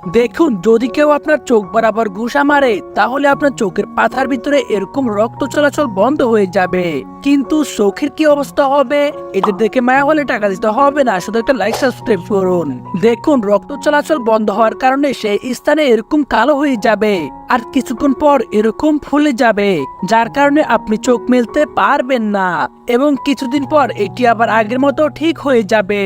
দেখুন, যদি কেউ আপনার চোখ বরাবর ঘুষা মারে তাহলে আপনার চোখের পাতার ভিতরে এরকম রক্ত চলাচল বন্ধ হয়ে যাবে। কিন্তু চোখের কি অবস্থা হবে? এদের দেখে মায়া হলে টাকা দিতে হবে না, শুধু একটা লাইক সাবস্ক্রাইব করুন। দেখুন, রক্ত চলাচল বন্ধ হওয়ার কারণে সেই স্থানে এরকম কালো হয়ে যাবে আর কিছুক্ষণ পর এরকম ফুলে যাবে, যার কারণে আপনি চোখ মেলতে পারবেন না এবং কিছুদিন পর এটি আবার আগের মতো ঠিক হয়ে যাবে।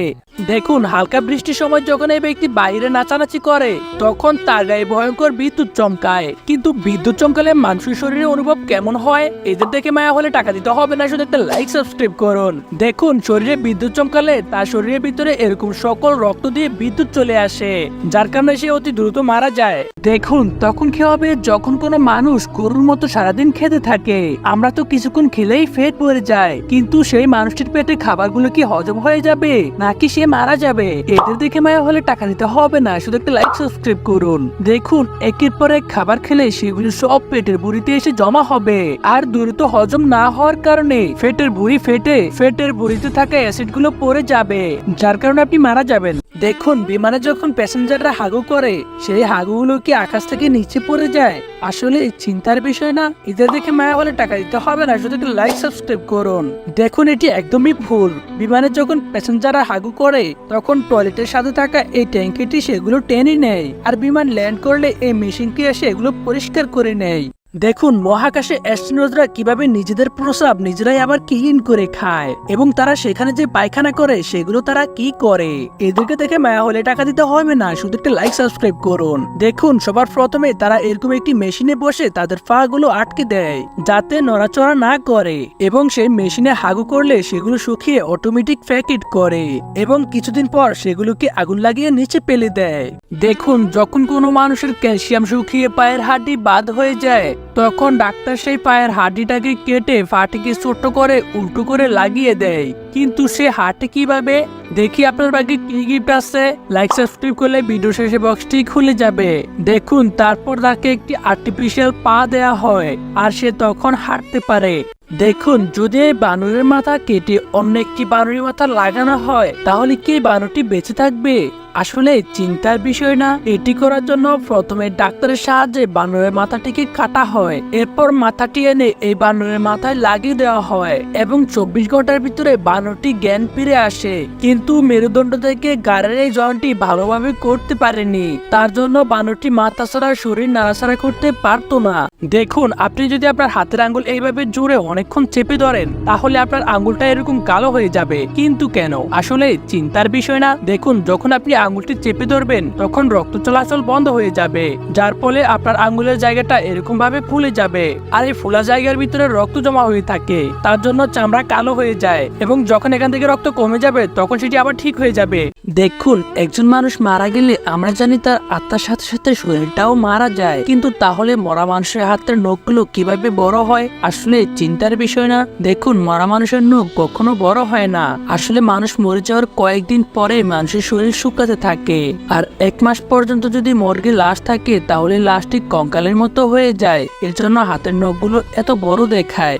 দেখুন, হালকা বৃষ্টির সময় যখন এই ব্যক্তি বাইরে নাচানাচি করে তখন তার গায়ে ভয়ঙ্কর বিদ্যুৎ চমকায়। কিন্তু বিদ্যুৎ চমকালে মানুষের শরীরে অনুভব কেমন হয়? এদের দেখে মায়া হলে টাকা দিতে হবে না, শুধু একটা লাইক সাবস্ক্রাইব করুন। দেখুন, শরীরে বিদ্যুৎ চমকালে তার শরীরের ভিতরে এরকম সকল রক্ত দিয়ে বিদ্যুৎ চলে আসে, যার কারণে সে অতি দ্রুত মারা যায়। দেখুন, তখন কি হবে যখন কোনো মানুষ গরুর মতো সারাদিন খেতে থাকে? আমরা তো কিছুক্ষণ খেলেই পেট ভরে যায়, কিন্তু সেই মানুষটির পেটে খাবারগুলো কি হজম হয়ে যাবে নাকি সে মারা যাবে? এদের দেখে মায়া হলে টাকা দিতে হবে না, শুধু একটা লাইক সাবস্ক্রাইব করুন। দেখুন, একের পর এক খাবার খেলে সেগুলো সব পেটের বুড়িতে এসে জমা হবে আর দ্রুত হজম না হওয়ার কারণে পেটের বুড়ি ফেটে পেটের বুড়িতে থাকা অ্যাসিড গুলো পড়ে যাবে, যার কারণে আপনি মারা যাবেন। দেখুন, বিমানে যখন প্যাসেঞ্জাররা হাগু করে সেই হাগুগুলো কি আকাশ থেকে নিচে পড়ে যায়? আসলে চিন্তার বিষয় না। এদের দেখে মায়া হলে টাকা দিতে হবে না, শুধু একটা লাইক সাবস্ক্রাইব করুন। দেখুন, এটি একদমই ভুল। বিমানে যখন প্যাসেঞ্জাররা হাগু করে তখন টয়লেটের সাথে থাকা এই ট্যাঙ্কিটি সেগুলো টেনে নেয় আর বিমান ল্যান্ড করলে এই মেশিনটি এসে এগুলো পরিষ্কার করে নেয়। দেখুন, মহাকাশে অ্যাস্ট্রোনটরা কিভাবে নিজেদের প্রস্রাব নিজেরাই আবার ক্লিন করে খায় এবং তারা সেখানে যে পায়খানা করে সেগুলো তারা কি করে? এদেরকে দেখে মায়া হলে টাকা দিতে হবে না, শুধু একটা লাইক সাবস্ক্রাইব করুন। দেখুন, সবার প্রথমে তারা এরকম একটি মেশিনে বসে তাদের পা গুলো আটকে দেয় যাতে নড়াচড়া না করে এবং সেই মেশিনে হাগু করলে সেগুলো শুকিয়ে অটোমেটিক প্যাকেট করে এবং কিছুদিন পর সেগুলোকে আগুন লাগিয়ে নিচে ফেলে দেয়। দেখুন, যখন কোনো মানুষের ক্যালসিয়াম শুকিয়ে পায়ের হাড্ডি বাদ হয়ে যায় তখন ডাক্তার সেই পায়ের হাড্ডিটাকে কেটে ফাটিকে ছোট্ট করে উল্টো করে লাগিয়ে দেয়। কিন্তু সে হাঁটে কিভাবে? দেখি আপনার বাকি কি গিফট আছে। লাইক সাবস্ক্রাইব করলে ভিডিও শেষে বক্সটি খুলে যাবে। দেখুন, তারপর তাকে একটি আর্টিফিশিয়াল পা দেয়া হয় আর সে তখন হাঁটতে পারে। দেখুন, যদি এই বানরের মাথা কেটে অন্য একটি বানরের মাথা লাগানো হয় তাহলে কি বানরটি বেঁচে থাকবে? আসলে চিন্তার বিষয় না। এটি করার জন্য প্রথমে ডাক্তারের সাহায্যে বানরের মাথাটিকে কাটা হয়, এরপর মাথাটি এনে এই বানরের মাথায় লাগিয়ে দেওয়া হয় এবং 24 ঘন্টার ভিতরে বানরটি জ্ঞান ফিরে আসে। কিন্তু মেরুদণ্ড থেকে গাড়ির এই জয়েন্টটি ভালোভাবে করতে পারেনি, তার জন্য বানরটি মাথা ছাড়া শরীর নাড়াচাড়া করতে পারতো না। দেখুন, আপনি যদি আপনার হাতের আঙ্গুল এইভাবে জোরে অনেকক্ষণ চেপে ধরেন তাহলে আপনার আঙ্গুলটা এরকম কালো হয়ে যাবে। কিন্তু কেন? আসলে চিন্তার বিষয় না। দেখুন, যখন আপনি আঙ্গুলটি চেপে ধরবেন তখন রক্ত চলাচল বন্ধ হয়ে যাবে, যার ফলে আপনার আঙ্গুলের জায়গাটা এরকম ভাবে ফুলে যাবে আর এই ফোলা জায়গার ভিতরে রক্ত জমা হয়ে থাকে, তার জন্য চামড়া কালো হয়ে যায় এবং যখন এখান থেকে রক্ত কমে যাবে তখন সেটি আবার ঠিক হয়ে যাবে। দেখুন, একজন মানুষ মারা গেলে আমরা জানি তার আত্মার সাথে সাথে শরীরটাও মারা যায়, কিন্তু তাহলে মরা মানুষের হাতের নখগুলো কিভাবে বড় হয়? আসলে চিন্তার বিষয় না। দেখুন, মরা মানুষের নখ কখনো বড় হয় না। আসলে মানুষ মরে যাওয়ার কয়েকদিন পরে মানুষের শরীর শুকাতে থাকে আর 1 মাস পর্যন্ত যদি মর্গে লাশ থাকে তাহলে লাশটি কঙ্কালের মতো হয়ে যায়। এর জন্য হাতের নখগুলো এত বড় দেখায়।